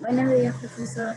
Buenos días, profesor.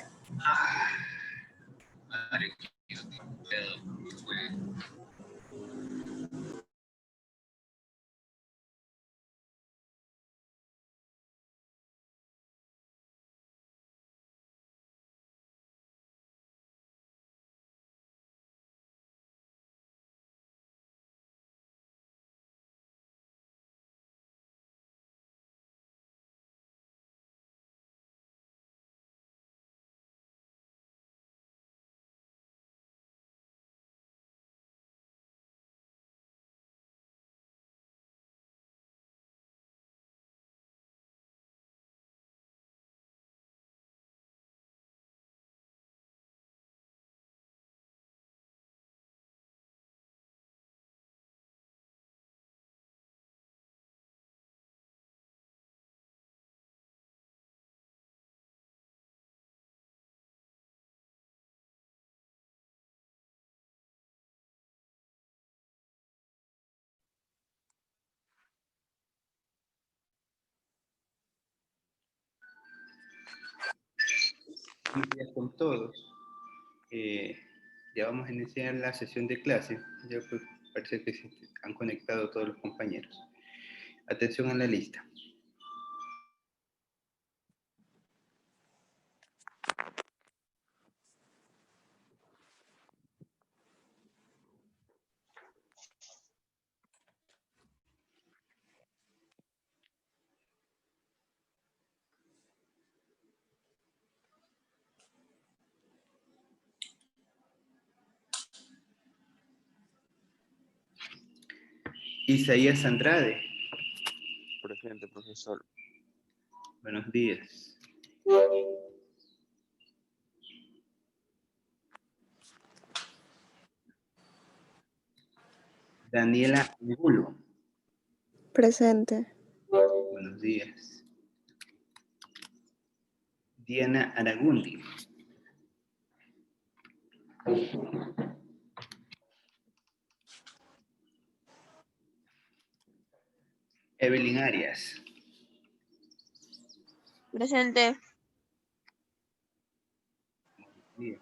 Buenos días con todos. Ya vamos a iniciar la sesión de clase. Ya pues, parece que se han conectado todos los compañeros. Atención a la lista. Isaías Andrade. Presente, profesor. Buenos días. Daniela Angulo. Presente. Buenos días. Diana Aragundi. Evelyn Arias. Presente. Buenos días.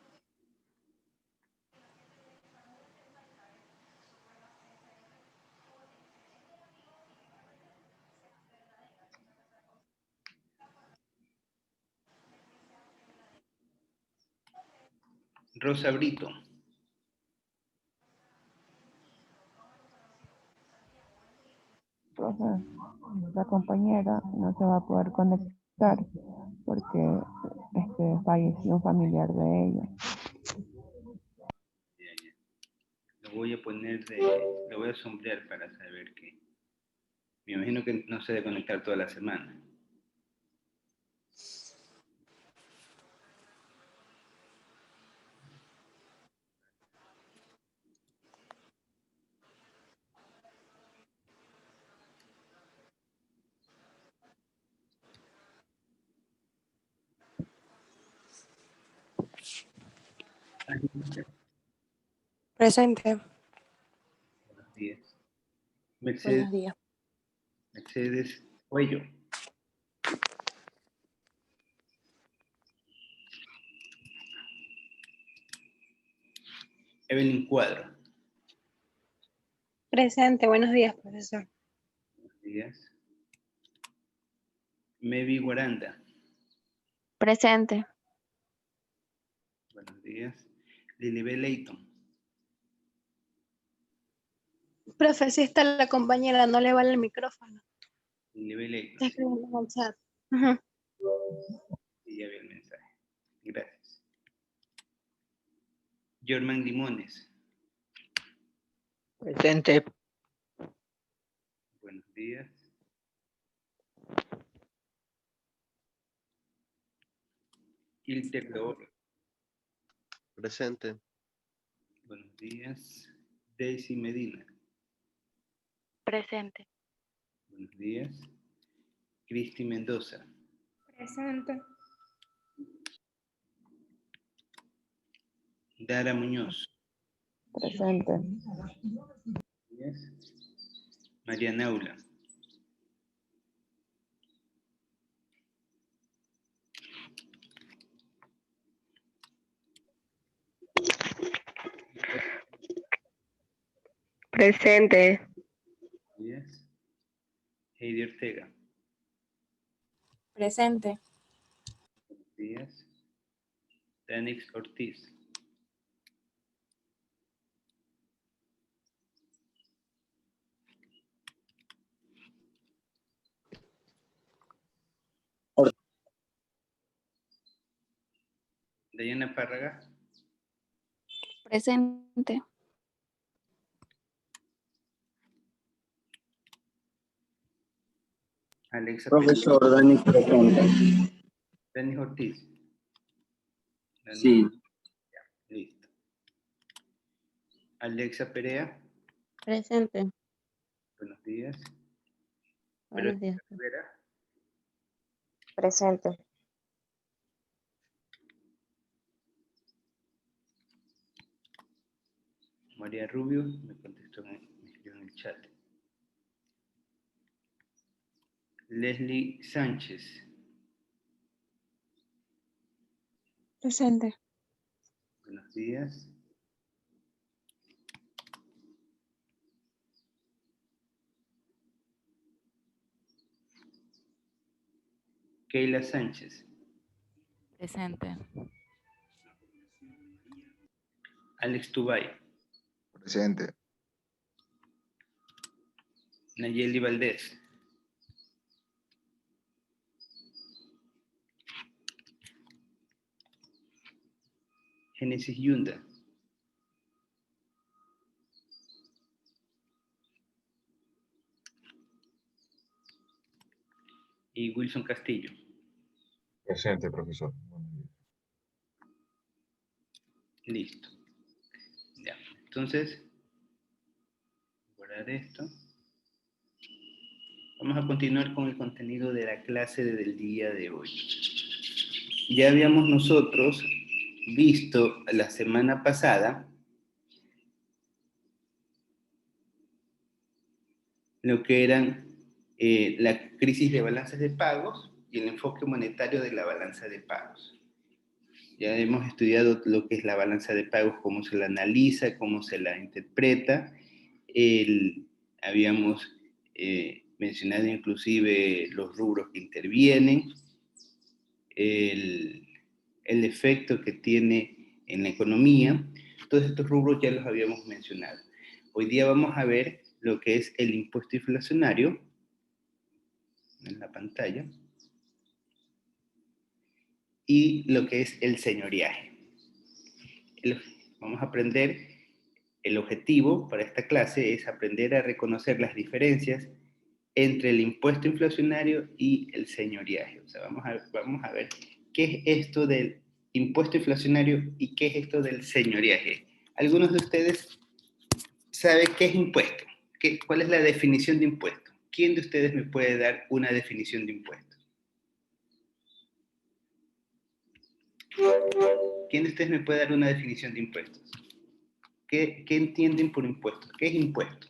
Rosa Brito. Profe, la compañera no se va a poder conectar porque falleció un familiar de ella. Lo voy a poner lo voy a sombrear para saber que. Me imagino que no se debe conectar toda la semana. Presente. Buenos días. Mercedes. Buenos días. Mercedes Cuello. Evelyn Cuadro. Presente. Buenos días, profesor. Buenos días. Mevi Guaranda. Presente. Buenos días. Lilibet Leighton. Profe, si está la compañera, no le vale el micrófono. Lilibet Está Leighton. escribiendo en el chat. Sí, ya vi el mensaje. Gracias. Jorman Limones. Presente. Buenos días. Hilter Loor. Presente. Buenos días. Daisy Medina. Presente. Buenos días. Cristi Mendoza. Presente. Dara Muñoz. Presente. Buenos días. María Naula. Presente. Díaz. Heidi Ortega. Presente. Díaz. Danix Ortiz. Dayana Párraga. Presente. Alexa Profesor Dani presente. Danix Ortiz. Dani. Sí. Listo. Alexa Perea. Presente. Buenos días. Buenos días. Rivera. Presente. María Rubio. Me contestó, me escribió en el chat. Leslie Sánchez. Presente. Buenos días. Keila Sánchez. Presente. Alex Tubay. Presente. Nayeli Valdés. Génesis Yunda. Y Wilson Castillo. Presente, profesor. Listo. Ya. Entonces, borrar esto. Vamos a continuar con el contenido de la clase del día de hoy. Ya habíamos nosotros visto la semana pasada lo que eran la crisis de balanzas de pagos y el enfoque monetario de la balanza de pagos. Ya hemos estudiado lo que es la balanza de pagos, cómo se la analiza, cómo se la interpreta. Habíamos mencionado inclusive los rubros que intervienen, el efecto que tiene en la economía. Todos estos rubros ya los habíamos mencionado. Hoy día vamos a ver lo que es el impuesto inflacionario en la pantalla y lo que es el señoriaje. Vamos a aprender, el objetivo para esta clase es aprender a reconocer las diferencias entre el impuesto inflacionario y el señoriaje. O sea, vamos a ver qué es esto del impuesto inflacionario y qué es esto del señoriaje. ¿Algunos de ustedes saben qué es impuesto? ¿Cuál es la definición de impuesto? ¿Quién de ustedes me puede dar una definición de impuesto? ¿Quién de ustedes me puede dar una definición de impuestos? ¿Qué entienden por impuestos? ¿Qué es impuesto?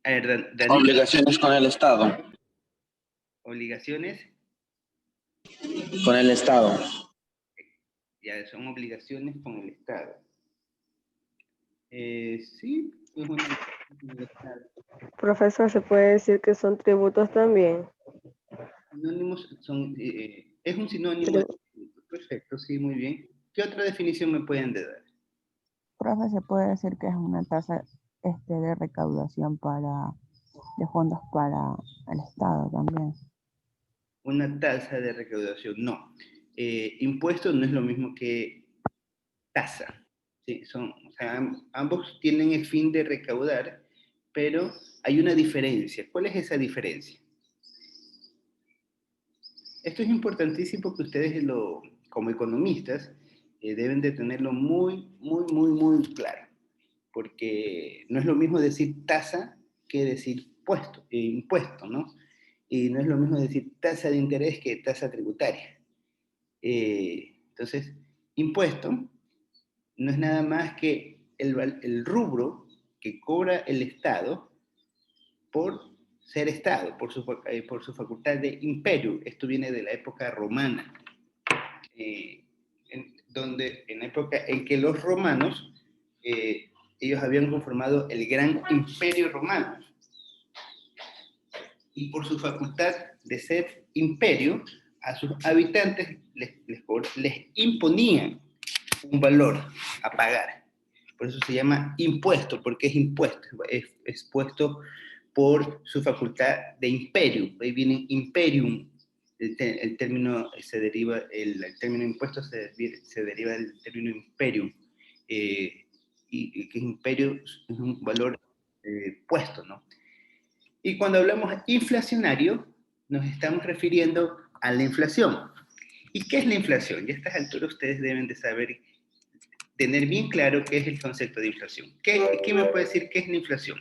A ver, Daniel. Obligaciones con el Estado. Obligaciones. Con el Estado. Ya son obligaciones con el Estado. Sí, es una obligación con el Estado. Profesor, ¿se puede decir que son tributos también? Sinónimos son, es un sinónimo. Perfecto, sí, muy bien. ¿Qué otra definición me pueden dar? Profe, se puede decir que es una tasa de recaudación de fondos para el Estado también. Una tasa de recaudación, no. Impuesto no es lo mismo que tasa. ¿Sí? O sea, ambos tienen el fin de recaudar, pero hay una diferencia. ¿Cuál es esa diferencia? Esto es importantísimo que ustedes, como economistas, deben de tenerlo muy, muy, muy, muy claro. Porque no es lo mismo decir tasa que decir impuesto, ¿no? Y no es lo mismo decir tasa de interés que tasa tributaria. Entonces, impuesto no es nada más que el rubro que cobra el Estado por ser Estado, por su facultad de imperio. Esto viene de la época romana. donde en la época en que los romanos, ellos habían conformado el gran imperio romano. Y por su facultad de ser imperio, a sus habitantes les imponían un valor a pagar. Por eso se llama impuesto, porque es impuesto, es puesto por su facultad de imperio. Ahí viene imperium, el término se deriva, el término impuesto se deriva del término imperium, y que imperio es un valor puesto, ¿no? Y cuando hablamos inflacionario, nos estamos refiriendo a la inflación. ¿Y qué es la inflación? Y a estas alturas ustedes deben de saber, tener bien claro qué es el concepto de inflación. ¿Quién me puede decir qué es la inflación?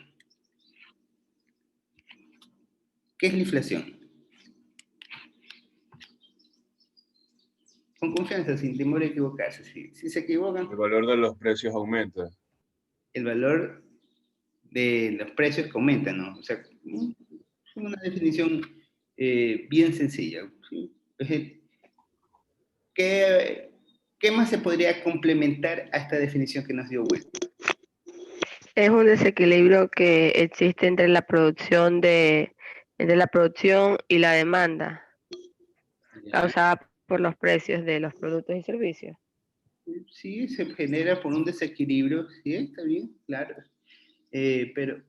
¿Qué es la inflación? Con confianza, sin temor a equivocarse. Si se equivocan, El valor de los precios aumenta. el valor de los precios que aumentan, ¿no? O sea, es una definición bien sencilla. ¿Sí? ¿Qué más se podría complementar a esta definición que nos dio Will? Es un desequilibrio que existe entre la producción y la demanda, causada por los precios de los productos y servicios. Sí, se genera por un desequilibrio, sí, está bien, claro. Pero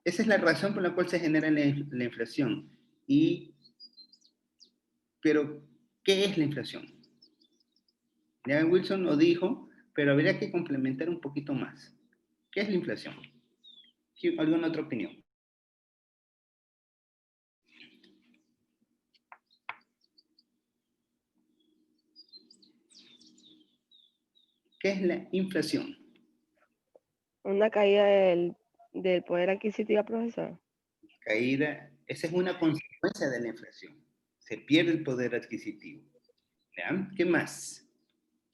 esa es la razón por la cual se genera la inflación. Pero, ¿qué es la inflación? Ya Wilson lo dijo, pero habría que complementar un poquito más. ¿Qué es la inflación? ¿Alguna otra opinión? ¿Qué es la inflación? Una caída del poder adquisitivo, profesor. Caída, esa es una consecuencia de la inflación. Se pierde el poder adquisitivo. ¿Ya? ¿Qué más?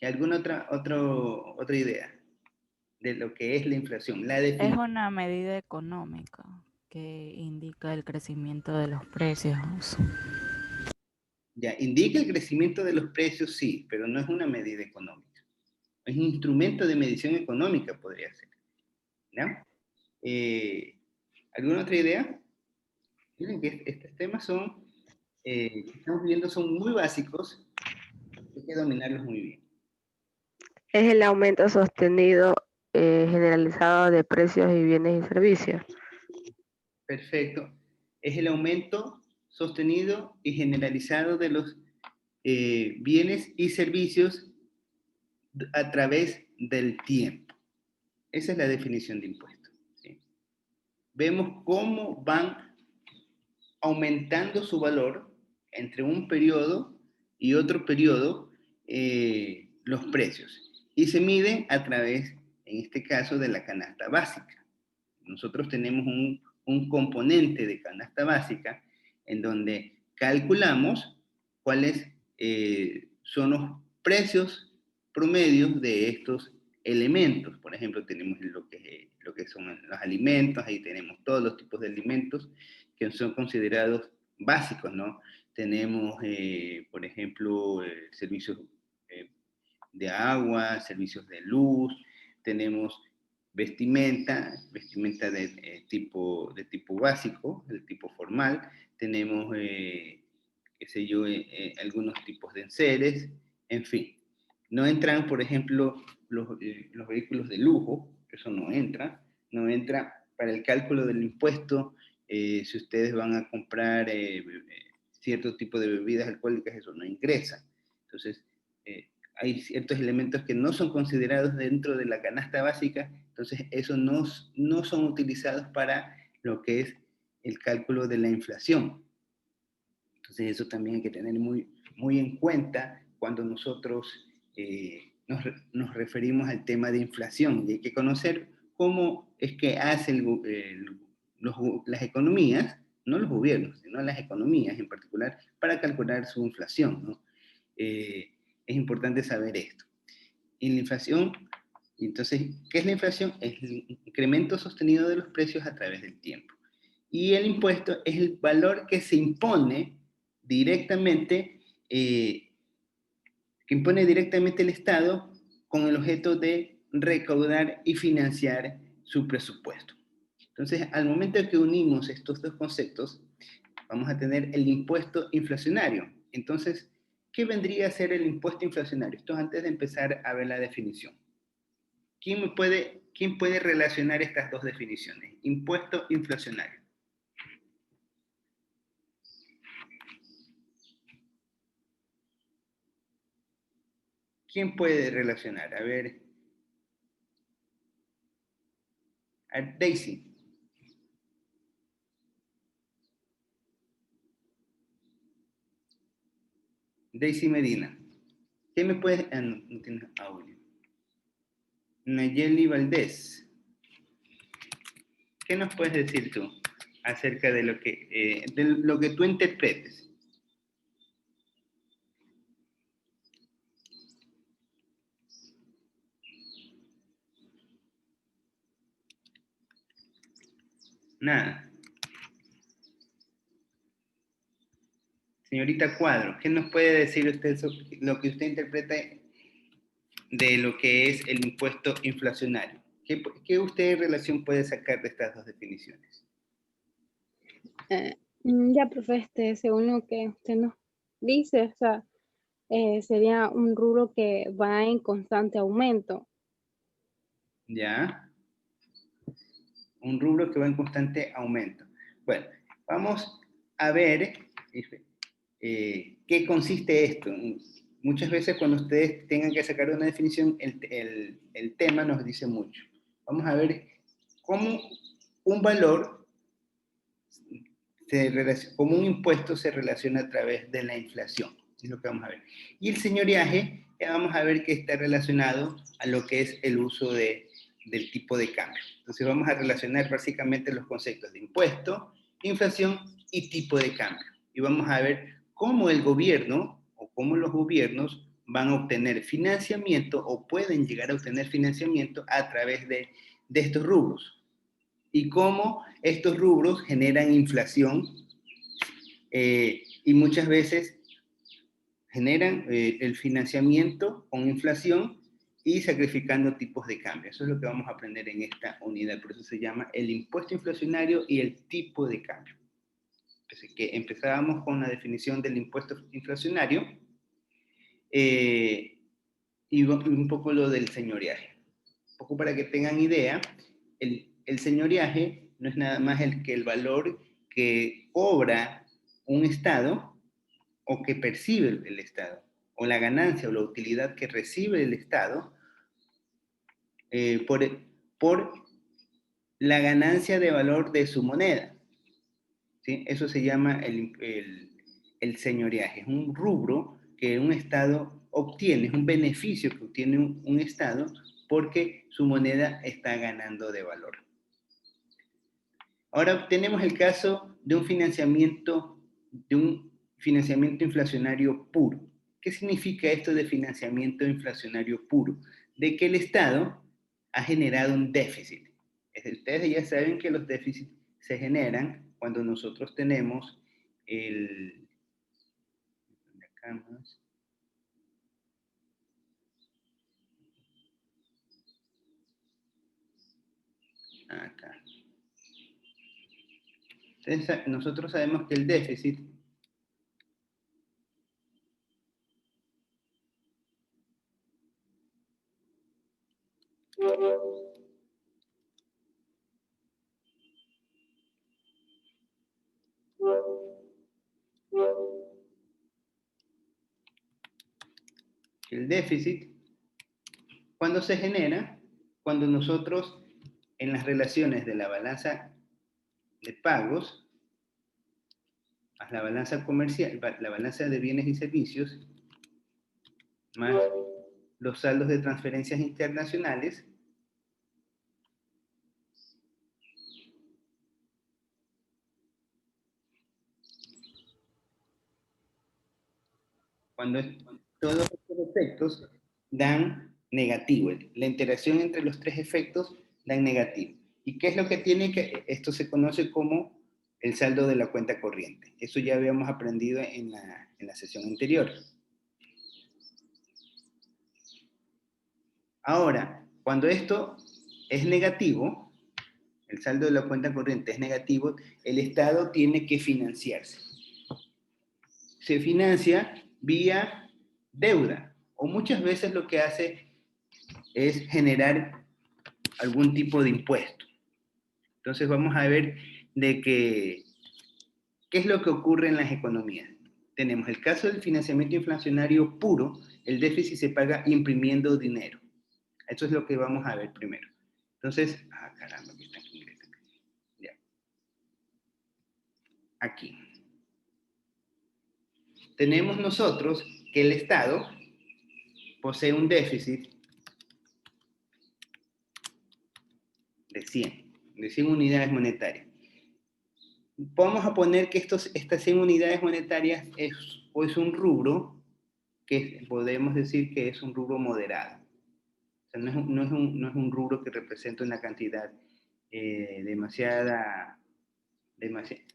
¿Alguna otra idea de lo que es la inflación? Es una medida económica que indica el crecimiento de los precios. Ya, indica el crecimiento de los precios, sí, pero no es una medida económica. Es un instrumento de medición económica, podría ser. ¿Ya? ¿Alguna otra idea? Miren que estos temas que estamos viendo son muy básicos, hay que dominarlos muy bien. Es el aumento sostenido generalizado de precios y bienes y servicios. Perfecto. Es el aumento sostenido y generalizado de los bienes y servicios a través del tiempo. Esa es la definición de impuesto. ¿Sí? Vemos cómo van aumentando su valor entre un periodo y otro periodo los precios. Y se mide a través, en este caso, de la canasta básica. Nosotros tenemos un componente de canasta básica en donde calculamos cuáles son los precios promedios de estos elementos. Por ejemplo, tenemos lo que son los alimentos, ahí tenemos todos los tipos de alimentos que son considerados básicos, ¿no? Tenemos, por ejemplo, servicios de agua, servicios de luz, tenemos vestimenta de tipo básico, de tipo formal, tenemos, qué sé yo, algunos tipos de enseres, en fin. No entran, por ejemplo, los vehículos de lujo, eso no entra para el cálculo del impuesto. Si ustedes van a comprar cierto tipo de bebidas alcohólicas, eso no ingresa. Entonces, hay ciertos elementos que no son considerados dentro de la canasta básica, entonces esos no son utilizados para lo que es el cálculo de la inflación. Entonces eso también hay que tener muy, muy en cuenta cuando nosotros nos referimos al tema de inflación, y hay que conocer cómo es que hacen las economías, no los gobiernos, sino las economías en particular, para calcular su inflación, ¿no? Es importante saber esto. Y la inflación, entonces, ¿qué es la inflación? Es el incremento sostenido de los precios a través del tiempo. Y el impuesto es el valor que se impone directamente que impone directamente el Estado con el objeto de recaudar y financiar su presupuesto. Entonces, al momento de que unimos estos dos conceptos, vamos a tener el impuesto inflacionario. Entonces, ¿qué vendría a ser el impuesto inflacionario? Esto antes de empezar a ver la definición. ¿Quién puede relacionar estas dos definiciones? Impuesto inflacionario. ¿Quién puede relacionar? A ver, Daisy. Daisy Medina. ¿Qué me puedes...? Ah, no, no tienes audio. Nayeli Valdés. ¿Qué nos puedes decir tú acerca de lo que tú interpretes? Nada. Señorita Cuadro, ¿qué nos puede decir usted sobre lo que usted interpreta de lo que es el impuesto inflacionario? ¿Qué usted en relación puede sacar de estas dos definiciones? Ya, profe, según lo que usted nos dice, o sea, sería un rubro que va en constante aumento. ¿Ya? Un rubro que va en constante aumento. Bueno, vamos a ver qué consiste esto. Muchas veces cuando ustedes tengan que sacar una definición, el tema nos dice mucho. Vamos a ver cómo un valor, como un impuesto se relaciona a través de la inflación. Es lo que vamos a ver. Y el señoriaje, vamos a ver que está relacionado a lo que es el uso del tipo de cambio. Entonces vamos a relacionar básicamente los conceptos de impuesto, inflación y tipo de cambio. Y vamos a ver cómo el gobierno o cómo los gobiernos van a obtener financiamiento o pueden llegar a obtener financiamiento a través de estos rubros. Y cómo estos rubros generan inflación y muchas veces generan el financiamiento con inflación y sacrificando tipos de cambio. Eso es lo que vamos a aprender en esta unidad. Por eso se llama el impuesto inflacionario y el tipo de cambio. Así que empezábamos con la definición del impuesto inflacionario y un poco lo del señoriaje. Un poco para que tengan idea, el señoriaje no es nada más que el valor que cobra un Estado o que percibe el Estado, o la ganancia o la utilidad que recibe el Estado por la ganancia de valor de su moneda. ¿Sí? Eso se llama el señoriaje. Es un rubro que un Estado obtiene, es un beneficio que obtiene un Estado porque su moneda está ganando de valor. Ahora tenemos el caso de un financiamiento inflacionario puro. ¿Qué significa esto de financiamiento inflacionario puro? De que el Estado ha generado un déficit. Ustedes ya saben que los déficits se generan cuando nosotros tenemos acá. Entonces, nosotros sabemos que el déficit cuando se genera, cuando nosotros en las relaciones de la balanza de pagos más la balanza comercial, la balanza de bienes y servicios, más los saldos de transferencias internacionales, cuando todos estos efectos dan negativo. La interacción entre los tres efectos dan negativo. ¿Y qué es lo que tiene que...? Esto se conoce como el saldo de la cuenta corriente. Eso ya habíamos aprendido en la sesión anterior. Ahora, cuando esto es negativo, el saldo de la cuenta corriente es negativo, el Estado tiene que financiarse. Se financia vía deuda, o muchas veces lo que hace es generar algún tipo de impuesto. Entonces vamos a ver de que, ¿qué es lo que ocurre en las economías? Tenemos el caso del financiamiento inflacionario puro, el déficit se paga imprimiendo dinero. Eso es lo que vamos a ver primero. Entonces, caramba, aquí está aquí. Ya. Aquí. Tenemos nosotros que el Estado posee un déficit de 100 unidades monetarias. Vamos a poner que estas 100 unidades monetarias es un rubro que podemos decir que es un rubro moderado. O sea, no es un rubro que representa una cantidad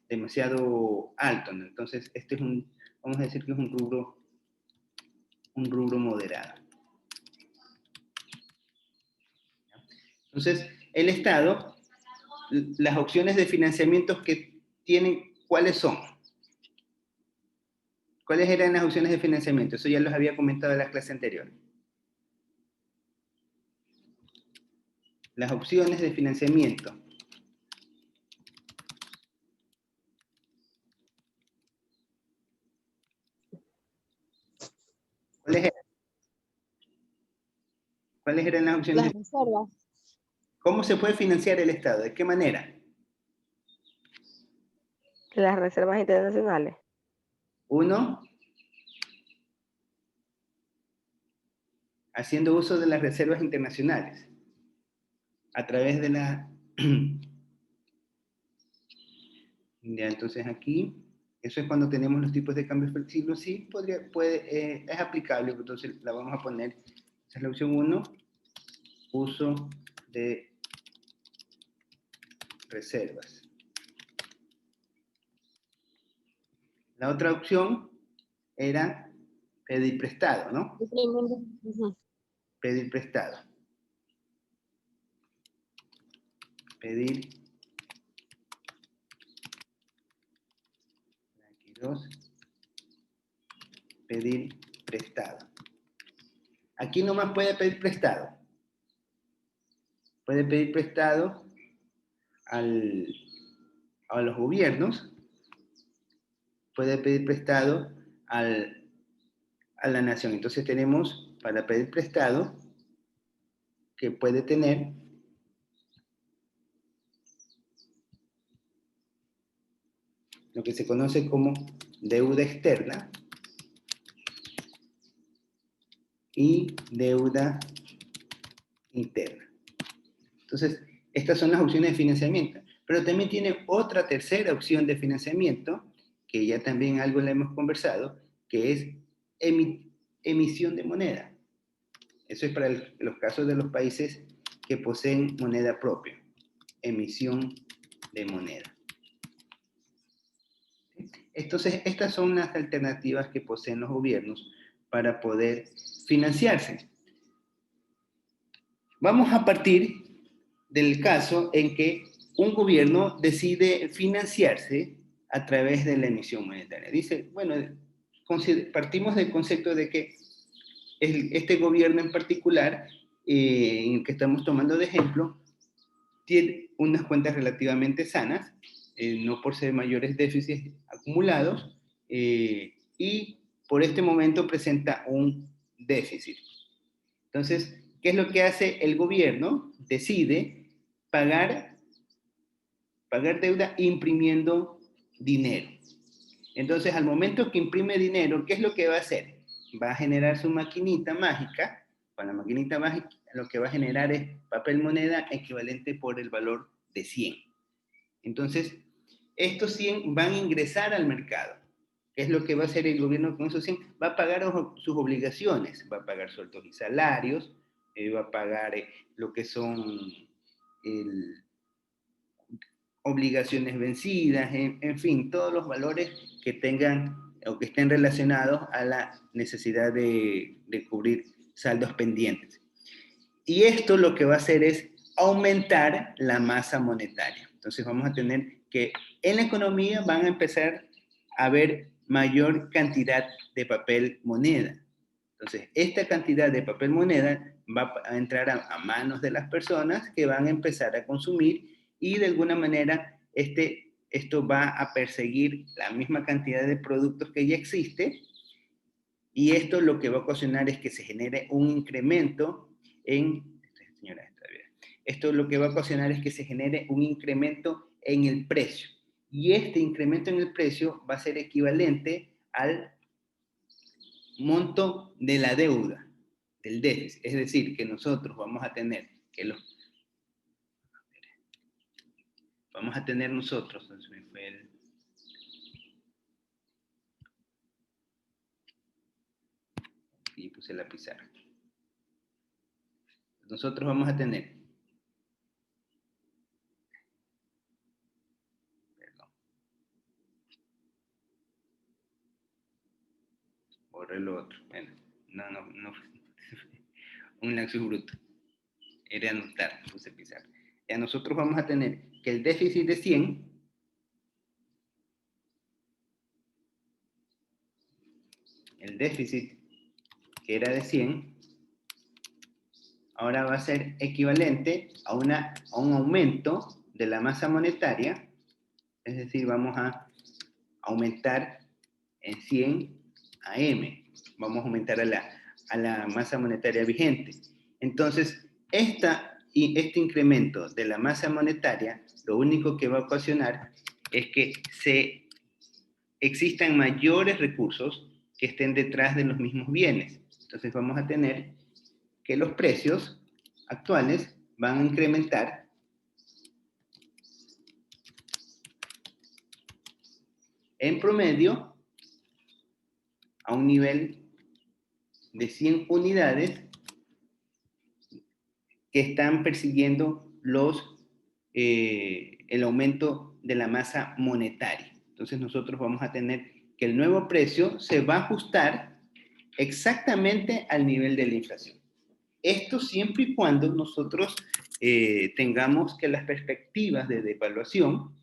demasiado alto, ¿no? Entonces, este es vamos a decir que es un rubro moderado. Entonces, el Estado, las opciones de financiamiento que tienen, ¿cuáles son? ¿Cuáles eran las opciones de financiamiento? Eso ya los había comentado en la clase anterior. Las opciones de financiamiento. ¿Cuáles eran? ¿Cuáles eran las opciones? Las reservas. ¿Cómo se puede financiar el Estado? ¿De qué manera? Las reservas internacionales. Uno, haciendo uso de las reservas internacionales. A través de la... Ya, entonces aquí, eso es cuando tenemos los tipos de cambio flexibles. Sí, es aplicable, entonces la vamos a poner. Esa es la opción 1, uso de reservas. La otra opción era pedir prestado, ¿no? Pedir prestado. Pedir. Aquí 2. Pedir prestado. Aquí nomás puede pedir prestado. Puede pedir prestado a los gobiernos, puede pedir prestado a la nación. Entonces tenemos para pedir prestado que puede tener lo que se conoce como deuda externa y deuda interna. Entonces, estas son las opciones de financiamiento. Pero también tiene otra tercera opción de financiamiento, que ya también algo la hemos conversado, que es emisión de moneda. Eso es para los casos de los países que poseen moneda propia. Emisión de moneda. Entonces, estas son las alternativas que poseen los gobiernos para poder financiarse. Vamos a partir del caso en que un gobierno decide financiarse a través de la emisión monetaria. Dice, bueno, partimos del concepto de que este gobierno en particular, en el que estamos tomando de ejemplo, tiene unas cuentas relativamente sanas, no por ser mayores déficits acumulados, y por este momento presenta un déficit. Entonces, ¿qué es lo que hace el gobierno? Decide pagar deuda imprimiendo dinero. Entonces, al momento que imprime dinero, ¿qué es lo que va a hacer? Va a generar su maquinita mágica. Con la maquinita mágica lo que va a generar es papel moneda equivalente por el valor de 100. Entonces, estos 100 van a ingresar al mercado. ¿Qué es lo que va a hacer el gobierno con esos 100? Va a pagar sus obligaciones, va a pagar sueldos y salarios, va a pagar lo que son obligaciones vencidas, en fin, todos los valores que tengan o que estén relacionados a la necesidad de cubrir saldos pendientes. Y esto lo que va a hacer es aumentar la masa monetaria. Entonces vamos a tener que en la economía van a empezar a haber mayor cantidad de papel moneda. Entonces, esta cantidad de papel moneda va a entrar a manos de las personas que van a empezar a consumir y de alguna manera esto va a perseguir la misma cantidad de productos que ya existe y esto lo que va a ocasionar es que se genere un incremento en... Esto lo que va a ocasionar es que se genere un incremento en el precio. Y este incremento en el precio va a ser equivalente al monto de la deuda, del déficit. Es decir, que nosotros vamos a tener que nosotros, y puse la pizarra. Nosotros vamos a tener, borré lo otro, bueno, no, un lapsus bruto, era anotar, puse pizarra. Ya nosotros vamos a tener que el déficit de 100, el déficit que era de 100, ahora va a ser equivalente a un aumento de la masa monetaria, es decir, vamos a aumentar en 100 a M, vamos a aumentar a la masa monetaria vigente. Entonces, este incremento de la masa monetaria, lo único que va a ocasionar es que existan mayores recursos que estén detrás de los mismos bienes. Entonces vamos a tener que los precios actuales van a incrementar en promedio a un nivel de 100 unidades que están persiguiendo el aumento de la masa monetaria. Entonces nosotros vamos a tener que el nuevo precio se va a ajustar exactamente al nivel de la inflación. Esto siempre y cuando nosotros tengamos que las perspectivas de devaluación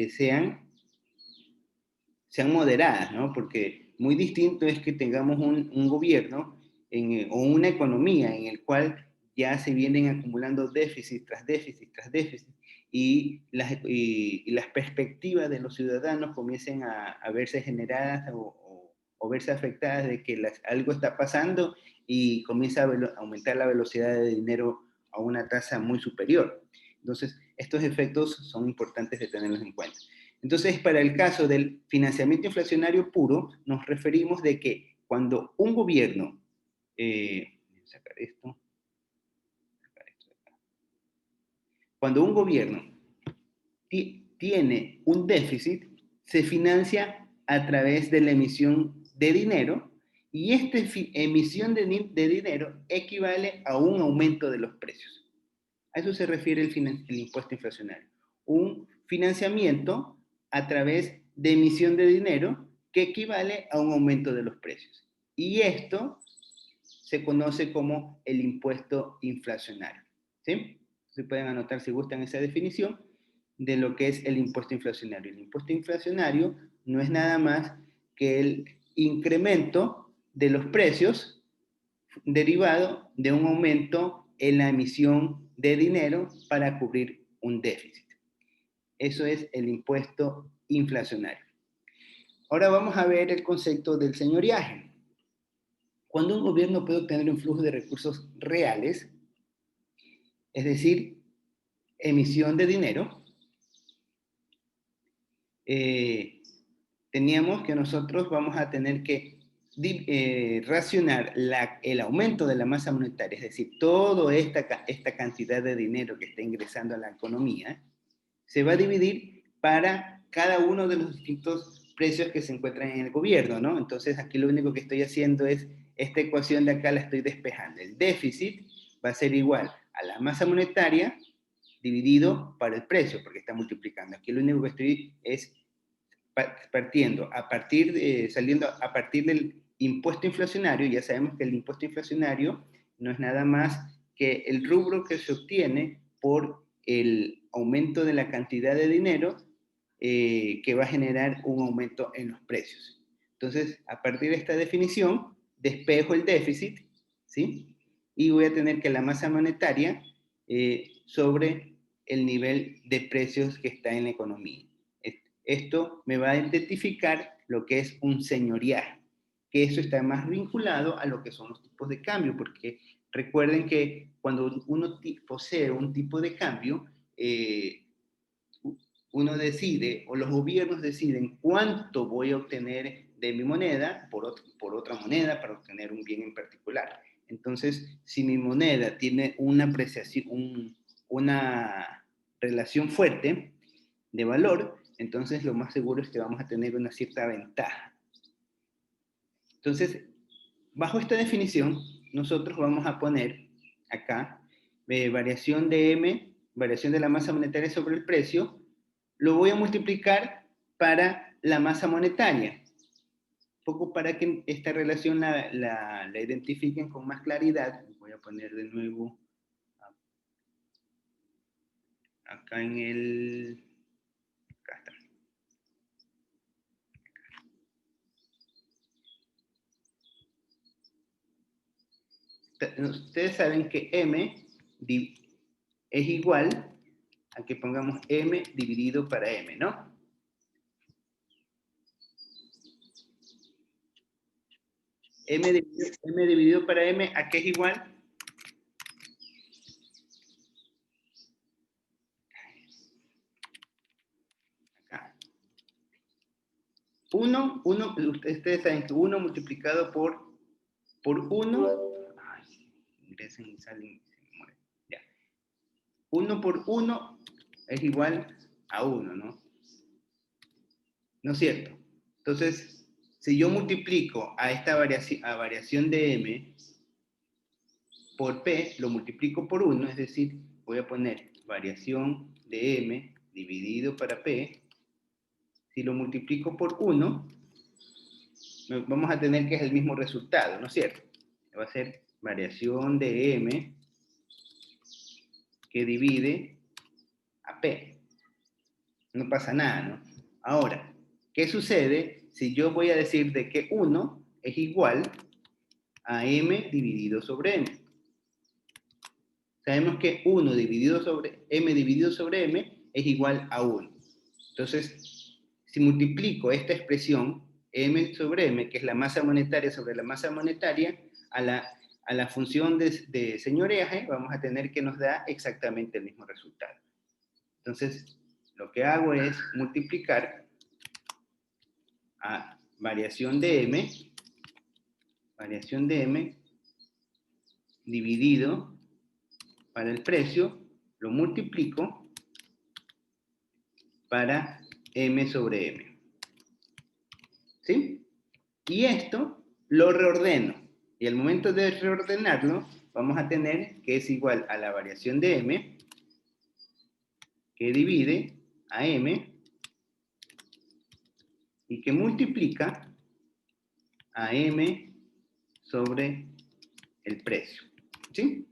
sean moderadas, ¿no? Porque muy distinto es que tengamos un gobierno o una economía en el cual ya se vienen acumulando déficit tras déficit tras déficit y las perspectivas de los ciudadanos comiencen a verse generadas o verse afectadas de que algo está pasando y comienza a aumentar la velocidad de dinero a una tasa muy superior. Entonces, estos efectos son importantes de tenerlos en cuenta. Entonces, para el caso del financiamiento inflacionario puro, nos referimos de que cuando un gobierno, cuando un gobierno tiene un déficit, se financia a través de la emisión de dinero y esta emisión de dinero equivale a un aumento de los precios. A eso se refiere el impuesto inflacionario. Un financiamiento a través de emisión de dinero que equivale a un aumento de los precios. Y esto se conoce como el impuesto inflacionario. ¿Sí? Se pueden anotar si gustan esa definición de lo que es el impuesto inflacionario. El impuesto inflacionario no es nada más que el incremento de los precios derivado de un aumento en la emisión de dinero para cubrir un déficit. Eso es el impuesto inflacionario. Ahora vamos a ver el concepto del señoriaje. Cuando un gobierno puede obtener un flujo de recursos reales, es decir, emisión de dinero, teníamos que nosotros vamos a tener que racionar el aumento de la masa monetaria, es decir, toda esta cantidad de dinero que está ingresando a la economía, se va a dividir para cada uno de los distintos precios que se encuentran en el gobierno, ¿no? Entonces aquí lo único que estoy haciendo es, esta ecuación de acá la estoy despejando. El déficit va a ser igual a la masa monetaria dividido para el precio, porque está multiplicando. Aquí lo único que estoy es saliendo a partir del impuesto inflacionario. Ya sabemos que el impuesto inflacionario no es nada más que el rubro que se obtiene por el aumento de la cantidad de dinero que va a generar un aumento en los precios. Entonces, a partir de esta definición, despejo el déficit, ¿sí? Y voy a tener que la masa monetaria sobre el nivel de precios que está en la economía. Esto me va a identificar lo que es un señoriaje, que eso está más vinculado a lo que son los tipos de cambio, porque recuerden que cuando uno posee un tipo de cambio, uno decide, o los gobiernos deciden cuánto voy a obtener de mi moneda por otra moneda para obtener un bien en particular. Entonces, si mi moneda tiene una apreciación, una relación fuerte de valor, entonces lo más seguro es que vamos a tener una cierta ventaja. Entonces, bajo esta definición, nosotros vamos a poner acá variación de M, variación de la masa monetaria sobre el precio, lo voy a multiplicar para la masa monetaria, un poco para que esta relación la identifiquen con más claridad. Voy a poner de nuevo acá en el... Acá está. Ustedes saben que M es igual a que pongamos M dividido para M, ¿no? M dividido para M, ¿a qué es igual? Acá. 1, ustedes saben que 1 multiplicado por 1, ingresen y salen, ya. 1 por 1 es igual a 1, ¿no? ¿No es cierto? Entonces, si yo multiplico a esta variación de M por P, lo multiplico por 1, es decir, voy a poner variación de M dividido para P. Si lo multiplico por 1, vamos a tener que es el mismo resultado, ¿no es cierto? Va a ser variación de M que divide a P. No pasa nada, ¿no? Ahora, ¿qué sucede si yo voy a decir de que 1 es igual a M dividido sobre M? Sabemos que 1 dividido sobre M es igual a 1. Entonces, si multiplico esta expresión, M sobre M, que es la masa monetaria sobre la masa monetaria, a la función de señoreaje, vamos a tener que nos da exactamente el mismo resultado. Entonces, lo que hago es multiplicar a variación de M dividido para el precio, lo multiplico para M sobre M. ¿Sí? Y esto lo reordeno. Y al momento de reordenarlo, vamos a tener que es igual a la variación de M que divide a M y que multiplica a M sobre el precio. ¿Sí?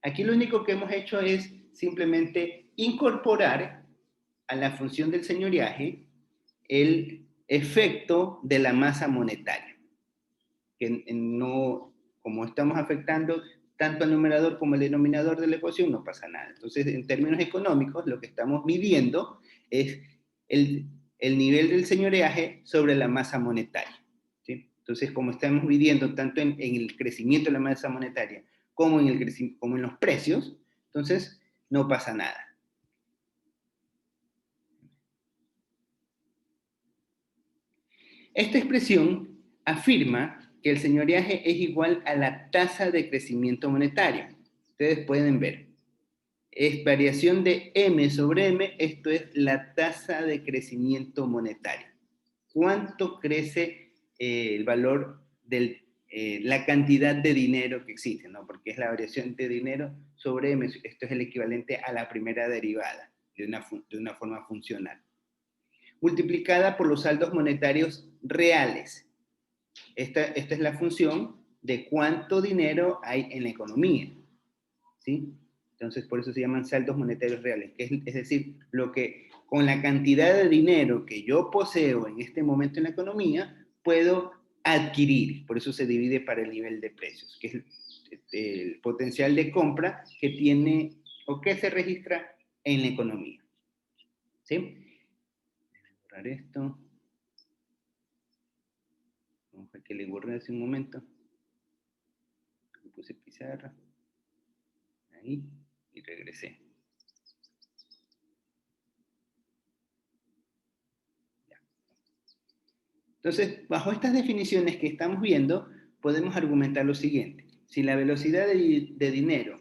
Aquí lo único que hemos hecho es simplemente incorporar a la función del señoriaje el efecto de la masa monetaria. Que no, como estamos afectando tanto al numerador como al denominador de la ecuación, no pasa nada. Entonces, en términos económicos, lo que estamos midiendo es el nivel del señoreaje sobre la masa monetaria. ¿Sí? Entonces, como estamos midiendo tanto en el crecimiento de la masa monetaria como en los precios, entonces no pasa nada. Esta expresión afirma que el señoreaje es igual a la tasa de crecimiento monetario. Ustedes pueden ver. Es variación de M sobre M, esto es la tasa de crecimiento monetario. ¿Cuánto crece el valor de la cantidad de dinero que existe? ¿No? Porque es la variación de dinero sobre M, esto es el equivalente a la primera derivada de una forma funcional. Multiplicada por los saldos monetarios reales. Esta es la función de cuánto dinero hay en la economía. ¿sí? Entonces, por eso se llaman saldos monetarios reales, que es decir, lo que con la cantidad de dinero que yo poseo en este momento en la economía, puedo adquirir. Por eso se divide para el nivel de precios, que es el potencial de compra que tiene o que se registra en la economía. ¿Sí? Voy a borrar esto. Vamos a ver que le borré hace un momento. Le puse pizarra. Ahí. Y regresé. Ya. Entonces, bajo estas definiciones que estamos viendo, podemos argumentar lo siguiente. Si la velocidad de dinero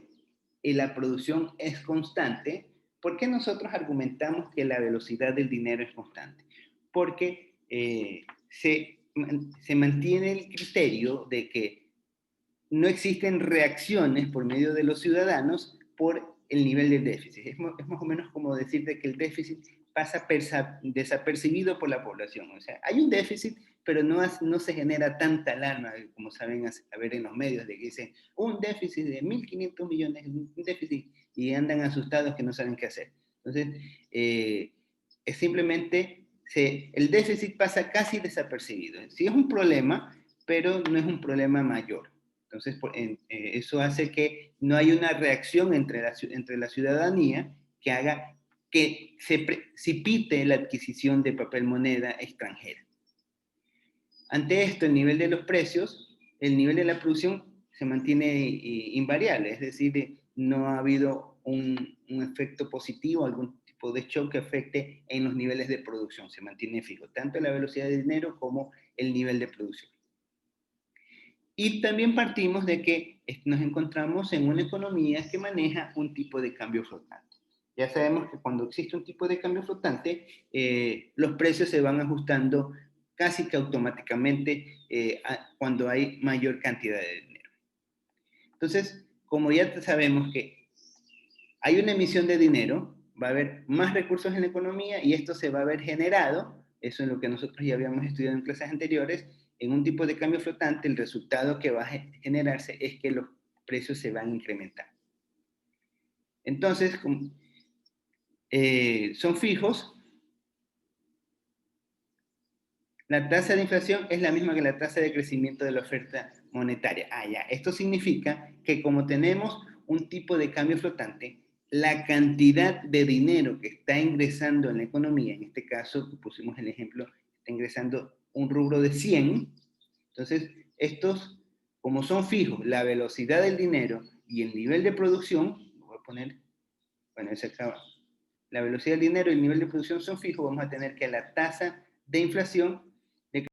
y la producción es constante, ¿por qué nosotros argumentamos que la velocidad del dinero es constante? Porque se mantiene el criterio de que no existen reacciones por medio de los ciudadanos por el nivel del déficit. Es más o menos como decir de que el déficit pasa desapercibido por la población. O sea, hay un déficit, pero no se genera tanta alarma, como saben a ver en los medios, de que dicen un déficit de 1.500 millones, un déficit, y andan asustados que no saben qué hacer. Entonces, es simplemente, el déficit pasa casi desapercibido. Sí es un problema, pero no es un problema mayor. Entonces, eso hace que no haya una reacción entre la ciudadanía que haga que se precipite la adquisición de papel moneda extranjera. Ante esto, el nivel de los precios, el nivel de la producción se mantiene invariable, es decir, no ha habido un efecto positivo, algún tipo de shock que afecte en los niveles de producción, se mantiene fijo, tanto la velocidad de dinero como el nivel de producción. Y también partimos de que nos encontramos en una economía que maneja un tipo de cambio flotante. Ya sabemos que cuando existe un tipo de cambio flotante, los precios se van ajustando casi que automáticamente cuando hay mayor cantidad de dinero. Entonces, como ya sabemos que hay una emisión de dinero, va a haber más recursos en la economía y esto se va a ver generado, eso es lo que nosotros ya habíamos estudiado en clases anteriores, en un tipo de cambio flotante, el resultado que va a generarse es que los precios se van a incrementar. Entonces, son fijos. La tasa de inflación es la misma que la tasa de crecimiento de la oferta monetaria. Ya. Esto significa que como tenemos un tipo de cambio flotante, la cantidad de dinero que está ingresando en la economía, en este caso pusimos el ejemplo, está ingresando un rubro de 100, entonces estos, como son fijos, la velocidad del dinero y el nivel de producción, voy a poner, bueno, ese acaba, la velocidad del dinero y el nivel de producción son fijos, vamos a tener que la tasa de inflación